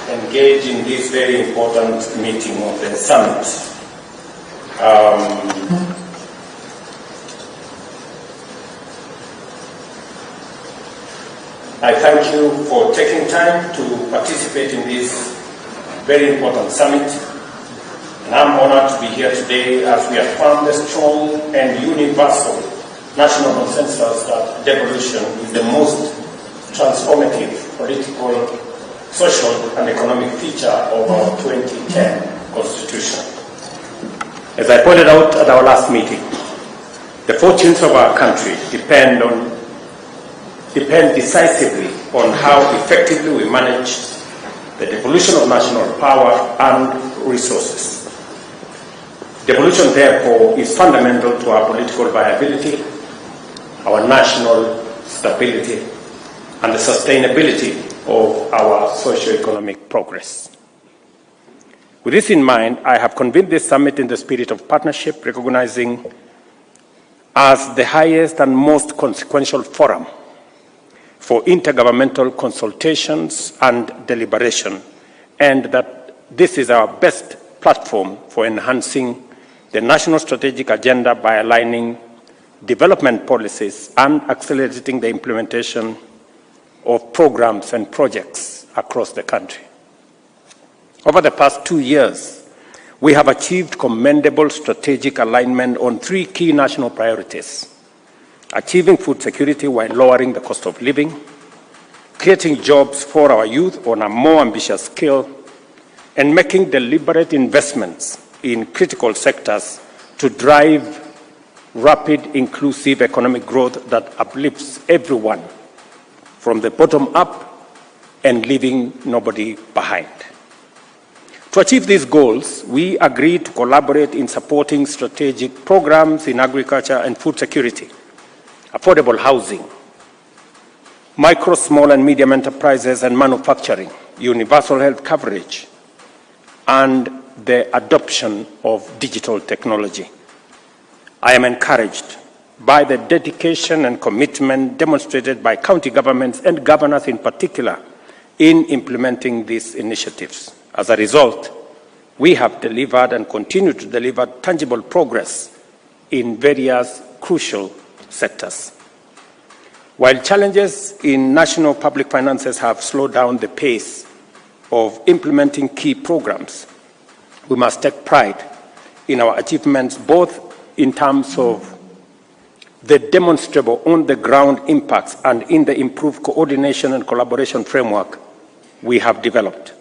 engage in this very important meeting of the summit. I thank you for taking time to participate in this very important summit. And I'm honored to be here today as we affirm the strong and universal national consensus that devolution is the most transformative political, social, and economic feature of our 2010 Constitution. As I pointed out at our last meeting, the fortunes of our country depend decisively on how effectively we manage the devolution of national power and resources. Devolution, therefore, is fundamental to our political viability, our national stability, and the sustainability of our socio-economic progress. With this in mind, I have convened this summit in the spirit of partnership, recognizing as the highest and most consequential forum for intergovernmental consultations and deliberation, and that this is our best platform for enhancing the national strategic agenda by aligning development policies and accelerating the implementation of programs and projects across the country. Over the past 2 years, we have achieved commendable strategic alignment on 3 key national priorities: achieving food security while lowering the cost of living, creating jobs for our youth on a more ambitious scale, and making deliberate investments in critical sectors to drive rapid, inclusive economic growth that uplifts everyone from the bottom up and leaving nobody behind. To achieve these goals, we agreed to collaborate in supporting strategic programs in agriculture and food security, affordable housing, micro, small, and medium enterprises and manufacturing, universal health coverage, and the adoption of digital technology. I am encouraged by the dedication and commitment demonstrated by county governments and governors in particular in implementing these initiatives. As a result, we have delivered and continue to deliver tangible progress in various crucial sectors. While challenges in national public finances have slowed down the pace of implementing key programs, we must take pride in our achievements, both in terms of the demonstrable on-the-ground impacts and in the improved coordination and collaboration framework we have developed.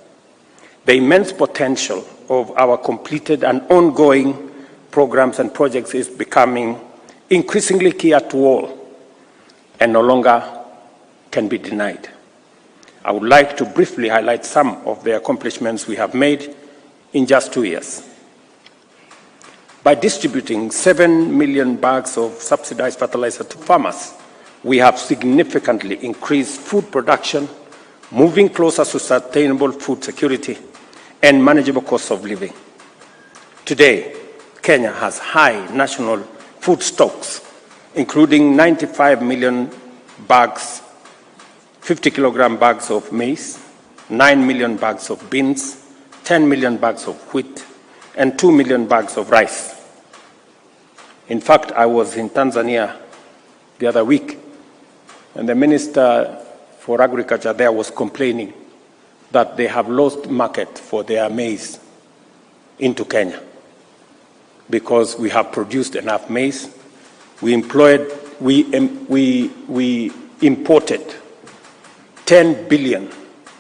The immense potential of our completed and ongoing programs and projects is becoming increasingly clear to all and no longer can be denied. I would like to briefly highlight some of the accomplishments we have made in just 2 years. By distributing 7 million bags of subsidized fertilizer to farmers, we have significantly increased food production, moving closer to sustainable food security and manageable costs of living. Today, Kenya has high national food stocks, including 95 million bags, 50-kilogram bags of maize, 9 million bags of beans, 10 million bags of wheat, and 2 million bags of rice. In fact, I was in Tanzania the other week, and the Minister for Agriculture there was complaining that they have lost market for their maize into Kenya because we have produced enough maize. We imported 10 billion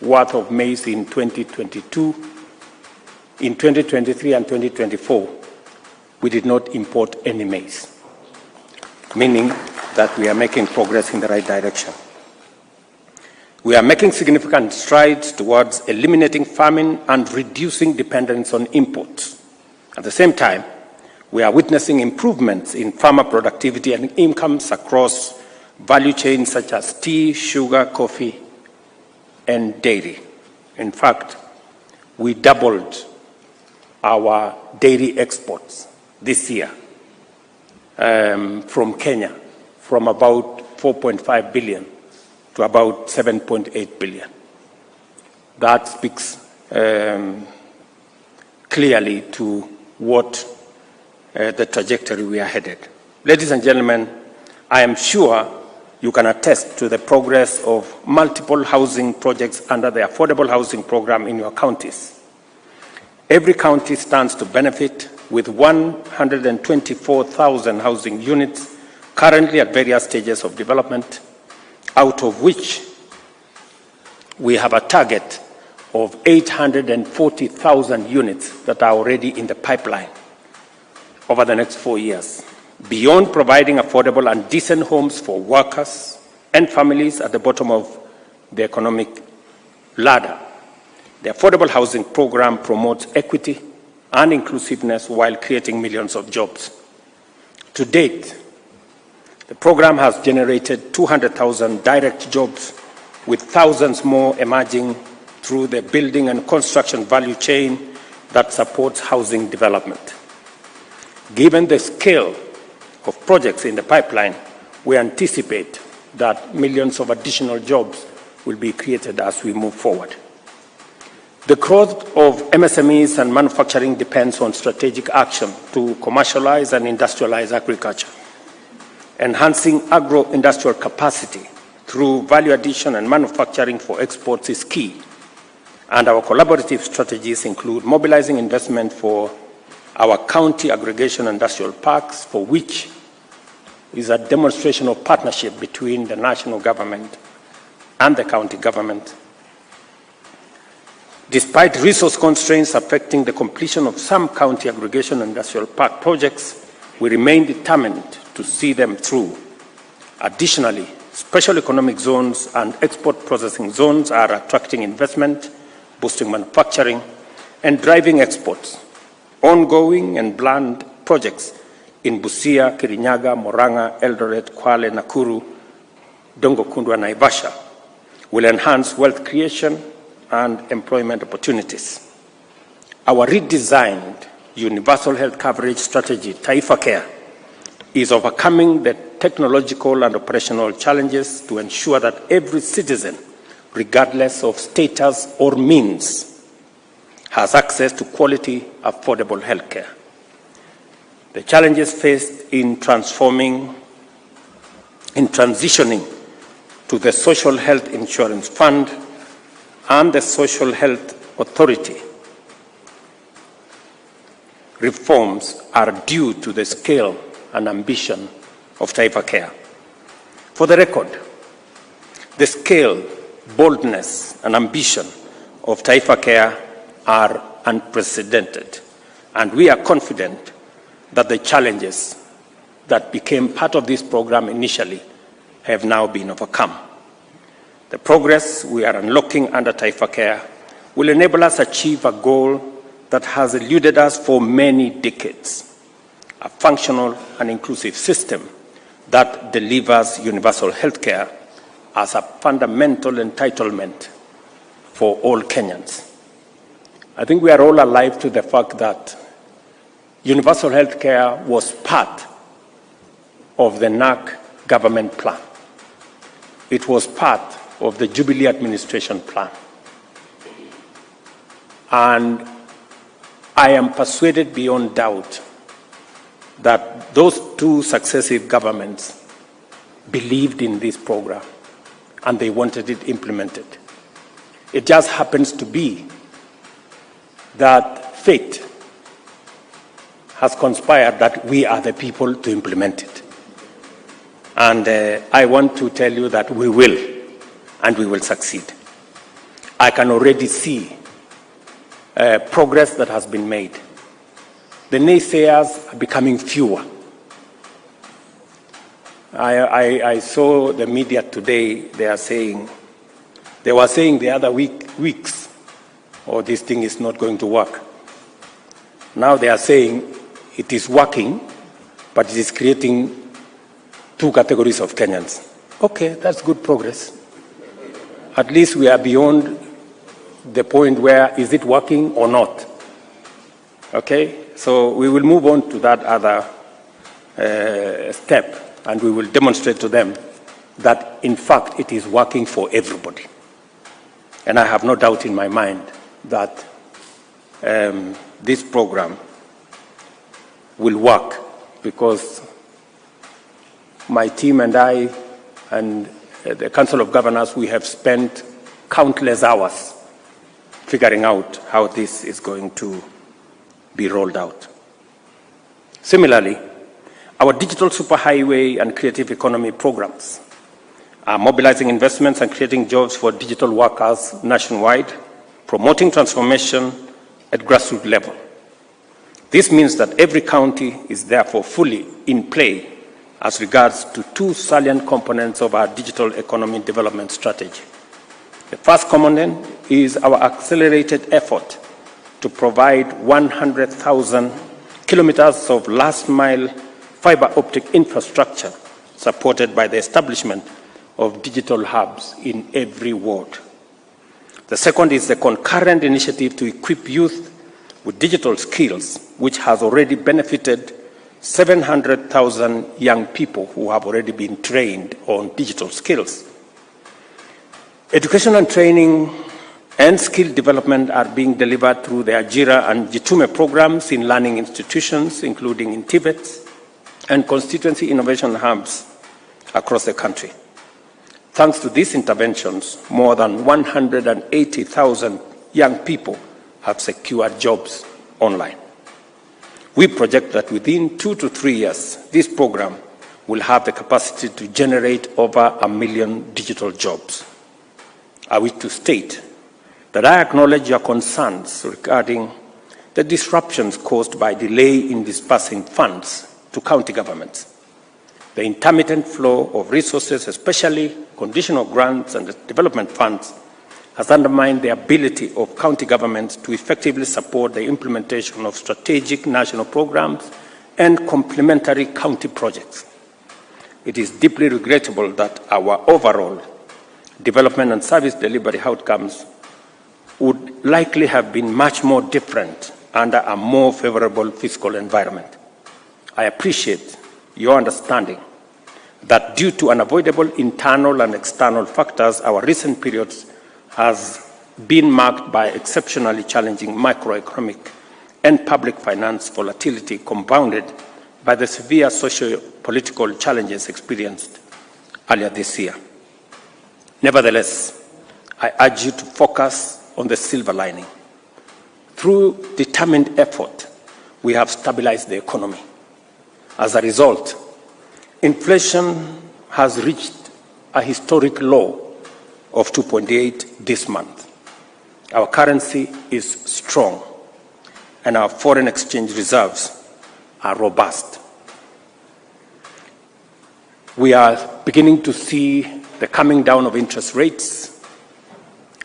worth of maize in 2022. In 2023 and 2024, we did not import any maize, meaning that we are making progress in the right direction. We are making significant strides towards eliminating famine and reducing dependence on imports. At the same time, we are witnessing improvements in farmer productivity and incomes across value chains such as tea, sugar, coffee, and dairy. In fact, we doubled our dairy exports this year from Kenya, from about 4.5 billion to about 7.8 billion. That speaks clearly to what the trajectory we are headed. Ladies and gentlemen, I am sure you can attest to the progress of multiple housing projects under the affordable housing program in your counties. Every county stands to benefit with 124,000 housing units currently at various stages of development, out of which we have a target of 840,000 units that are already in the pipeline over the next 4 years. Beyond providing affordable and decent homes for workers and families at the bottom of the economic ladder, the affordable housing program promotes equity and inclusiveness while creating millions of jobs. To date, the program has generated 200,000 direct jobs, with thousands more emerging through the building and construction value chain that supports housing development. Given the scale of projects in the pipeline, we anticipate that millions of additional jobs will be created as we move forward. The growth of MSMEs and manufacturing depends on strategic action to commercialize and industrialize agriculture. Enhancing agro-industrial capacity through value addition and manufacturing for exports is key, and our collaborative strategies include mobilizing investment for our county aggregation industrial parks, for which is a demonstration of partnership between the national government and the county government. Despite resource constraints affecting the completion of some county aggregation industrial park projects, we remain determined to see them through. Additionally, special economic zones and export processing zones are attracting investment, boosting manufacturing, and driving exports. Ongoing and planned projects in Busia, Kirinyaga, Murang'a, Eldoret, Kwale, Nakuru, Dongo Kundu, and Naivasha will enhance wealth creation and employment opportunities. Our redesigned universal health coverage strategy, Taifa Care, is overcoming the technological and operational challenges to ensure that every citizen, regardless of status or means, has access to quality, affordable health care. The challenges faced in transitioning to the Social Health Insurance Fund and the Social Health Authority reforms are due to the scale and ambition of Taifa Care. For the record, the scale, boldness, and ambition of Taifa Care are unprecedented, and we are confident that the challenges that became part of this program initially have now been overcome. The progress we are unlocking under Taifa Care will enable us to achieve a goal that has eluded us for many decades: a functional and inclusive system that delivers universal health care as a fundamental entitlement for all Kenyans. I think we are all alive to the fact that universal health care was part of the NAC government plan. It was part of the Jubilee administration plan. And I am persuaded beyond doubt that those two successive governments believed in this program and they wanted it implemented. It just happens to be that fate has conspired that we are the people to implement it. And I want to tell you that we will, and we will succeed. I can already see progress that has been made. The naysayers are becoming fewer. I saw the media today, they were saying the other weeks, oh, this thing is not going to work. Now they are saying it is working, but it is creating two categories of Kenyans. Okay, that's good progress. At least we are beyond the point where is it working or not. Okay, so we will move on to that other step, and we will demonstrate to them that in fact it is working for everybody. And I have no doubt in my mind that this program will work, because my team and I and the Council of Governors, we have spent countless hours figuring out how this is going to be rolled out. Similarly, our digital superhighway and creative economy programs are mobilizing investments and creating jobs for digital workers nationwide, promoting transformation at grassroots level. This means that every county is therefore fully in play as regards to two salient components of our digital economy development strategy. The first component is our accelerated effort to provide 100,000 kilometers of last-mile fiber optic infrastructure supported by the establishment of digital hubs in every ward. The second is the concurrent initiative to equip youth with digital skills, which has already benefited 700,000 young people who have already been trained on digital skills. Education and training and skill development are being delivered through the Ajira and Jitume programs in learning institutions, including in Tibet, and constituency innovation hubs across the country. Thanks to these interventions, more than 180,000 young people have secured jobs online. We project that within 2 to 3 years, this program will have the capacity to generate over 1 million digital jobs. I wish to state that I acknowledge your concerns regarding the disruptions caused by delay in disbursing funds to county governments. The intermittent flow of resources, especially conditional grants and development funds, has undermined the ability of county governments to effectively support the implementation of strategic national programs and complementary county projects. It is deeply regrettable that our overall development and service delivery outcomes would likely have been much more different under a more favorable fiscal environment. I appreciate your understanding that due to unavoidable internal and external factors, our recent periods has been marked by exceptionally challenging macroeconomic and public finance volatility, compounded by the severe socio-political challenges experienced earlier this year. Nevertheless, I urge you to focus on the silver lining. Through determined effort, we have stabilized the economy. As a result, inflation has reached a historic low of 2.8 this month. Our currency is strong, and our foreign exchange reserves are robust. We are beginning to see the coming down of interest rates.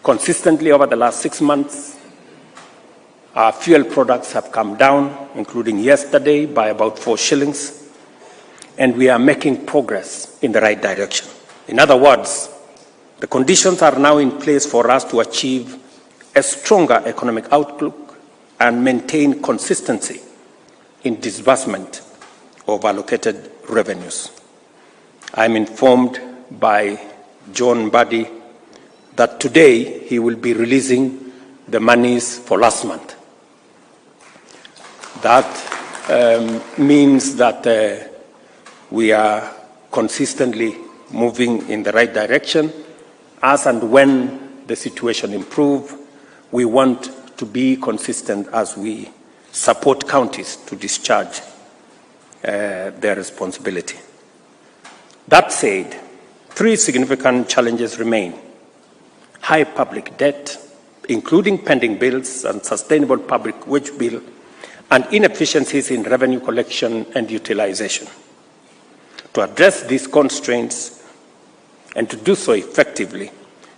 Consistently over the last 6 months, our fuel products have come down, including yesterday by about 4 shillings, and we are making progress in the right direction. In other words, the conditions are now in place for us to achieve a stronger economic outlook and maintain consistency in disbursement of allocated revenues. I am informed by John Buddy that today he will be releasing the monies for last month. That means that we are consistently moving in the right direction. As and when the situation improves, we want to be consistent as we support counties to discharge their responsibility. That said, 3 significant challenges remain: high public debt, including pending bills and sustainable public wage bill, and inefficiencies in revenue collection and utilization. To address these constraints and to do so effectively,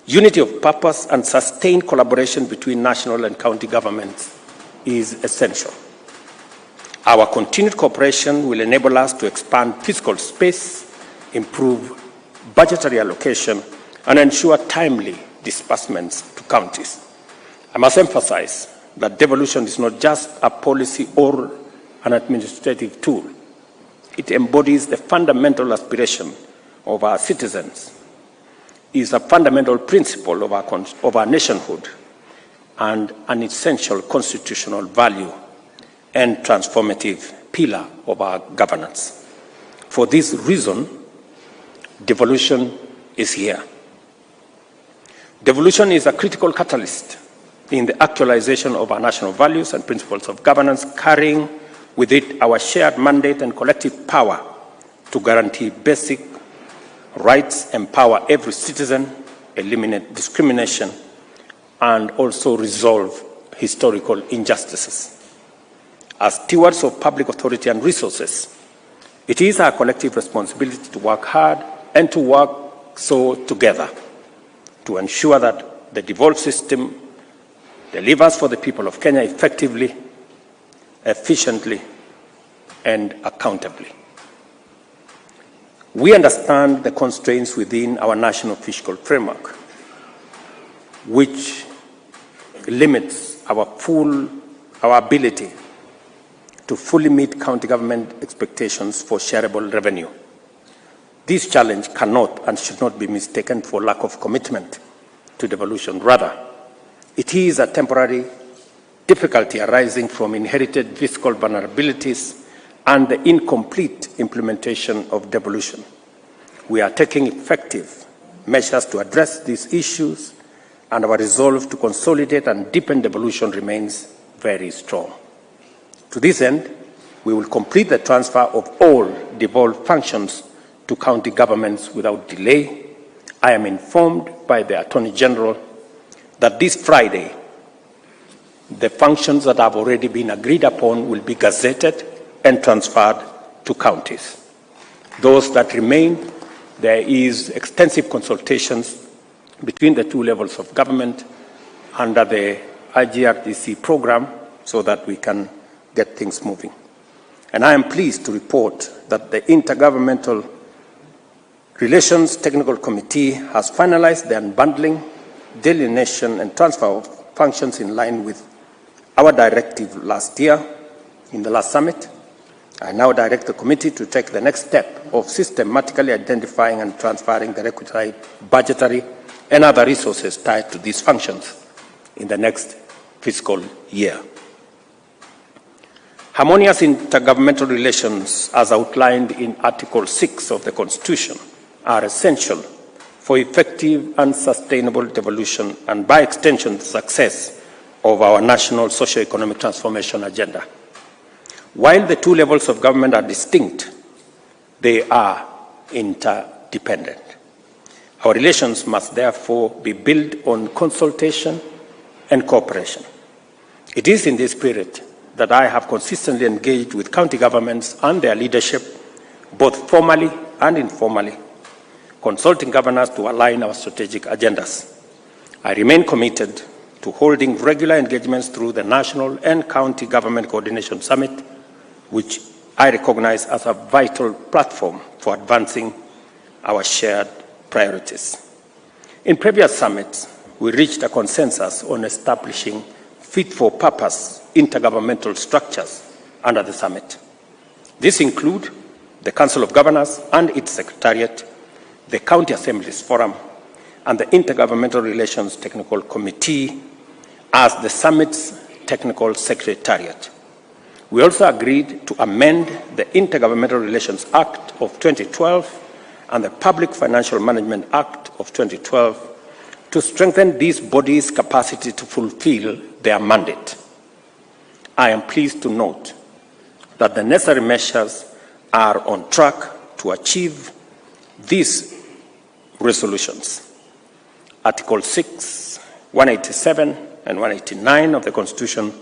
unity of purpose and sustained collaboration between national and county governments is essential. Our continued cooperation will enable us to expand fiscal space, improve budgetary allocation, and ensure timely disbursements to counties. I must emphasize that devolution is not just a policy or an administrative tool. It embodies the fundamental aspiration of our citizens, is a fundamental principle of our nationhood, and an essential constitutional value and transformative pillar of our governance. For this reason, devolution is here. Devolution is a critical catalyst in the actualization of our national values and principles of governance, carrying with it our shared mandate and collective power to guarantee basic rights, empower every citizen, eliminate discrimination, and also resolve historical injustices. As stewards of public authority and resources, it is our collective responsibility to work hard and to work so together to ensure that the devolved system delivers for the people of Kenya effectively, efficiently, and accountably. We understand the constraints within our national fiscal framework, which limits our ability to fully meet county government expectations for shareable revenue. This challenge cannot and should not be mistaken for lack of commitment to devolution. Rather, it is a temporary difficulty arising from inherited fiscal vulnerabilities and the incomplete implementation of devolution. We are taking effective measures to address these issues, and our resolve to consolidate and deepen devolution remains very strong. To this end, we will complete the transfer of all devolved functions to county governments without delay. I am informed by the Attorney General that this Friday, the functions that have already been agreed upon will be gazetted and transferred to counties. Those that remain, there is extensive consultations between the two levels of government under the IGRTC program so that we can get things moving. And I am pleased to report that the Intergovernmental Relations Technical Committee has finalized the unbundling, delineation, and transfer of functions in line with our directive last year in the last summit. I now direct the committee to take the next step of systematically identifying and transferring the requisite budgetary and other resources tied to these functions in the next fiscal year. Harmonious intergovernmental relations, as outlined in Article 6 of the Constitution, are essential for effective and sustainable devolution and, by extension, the success of our national socio-economic transformation agenda. While the two levels of government are distinct, they are interdependent. Our relations must therefore be built on consultation and cooperation. It is in this spirit that I have consistently engaged with county governments and their leadership, both formally and informally, consulting governors to align our strategic agendas. I remain committed to holding regular engagements through the National and County Government Coordination Summit, which I recognize as a vital platform for advancing our shared priorities. In previous summits, we reached a consensus on establishing fit-for-purpose intergovernmental structures under the summit. These include the Council of Governors and its Secretariat, the County Assemblies Forum, and the Intergovernmental Relations Technical Committee as the summit's technical secretariat. We also agreed to amend the Intergovernmental Relations Act of 2012 and the Public Financial Management Act of 2012 to strengthen these bodies' capacity to fulfill their mandate. I am pleased to note that the necessary measures are on track to achieve these resolutions. Article 6, 187, and 189 of the Constitution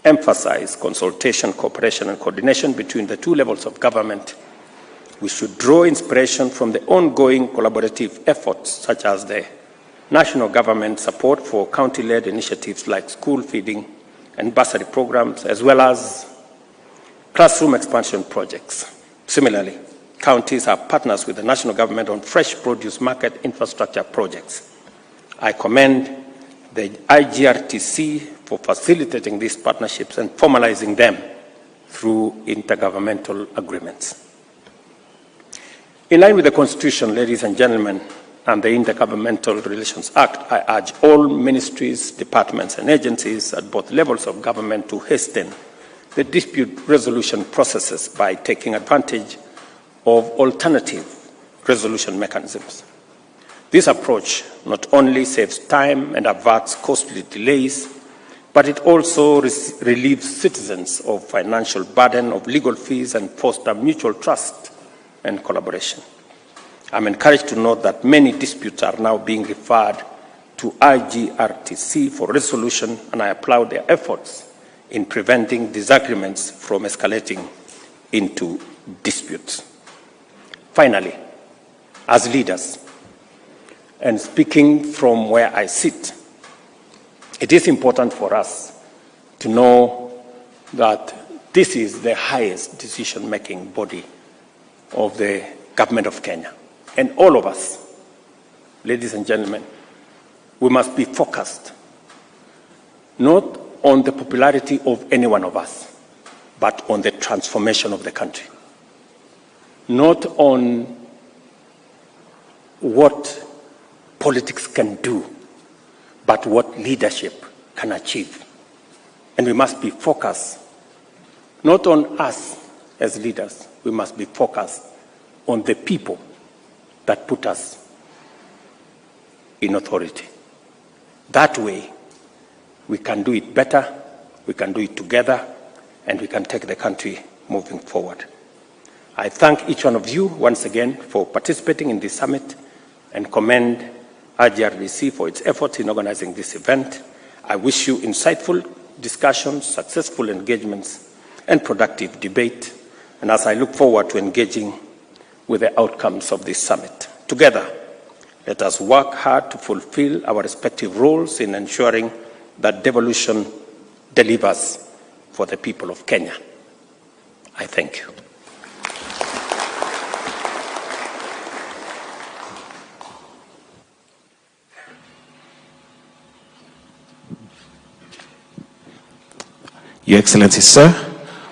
emphasize consultation, cooperation, and coordination between the two levels of government. We should draw inspiration from the ongoing collaborative efforts, such as the national government support for county-led initiatives like school feeding and bursary programs, as well as classroom expansion projects. Similarly, counties are partners with the national government on fresh produce market infrastructure projects. I commend the IGRTC for facilitating these partnerships and formalizing them through intergovernmental agreements. In line with the Constitution, ladies and gentlemen, and the Intergovernmental Relations Act, I urge all ministries, departments, and agencies at both levels of government to hasten the dispute resolution processes by taking advantage of alternative resolution mechanisms. This approach not only saves time and averts costly delays, but it also relieves citizens of financial burden of legal fees and fosters mutual trust and collaboration. I'm encouraged to note that many disputes are now being referred to IGRTC for resolution, and I applaud their efforts in preventing disagreements from escalating into disputes. Finally, as leaders, and speaking from where I sit, it is important for us to know that this is the highest decision-making body of the government of Kenya. And all of us, ladies and gentlemen, we must be focused not on the popularity of any one of us, but on the transformation of the country. Not on what politics can do, but what leadership can achieve. And we must be focused not on us as leaders, we must be focused on the people that put us in authority. That way, we can do it better, we can do it together, and we can take the country moving forward. I thank each one of you once again for participating in this summit and commend IGRDC for its efforts in organizing this event. I wish you insightful discussions, successful engagements, and productive debate. And as I look forward to engaging with the outcomes of this summit, together, let us work hard to fulfill our respective roles in ensuring that devolution delivers for the people of Kenya. I thank you. Your Excellency, sir,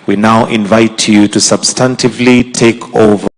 we now invite you to substantively take over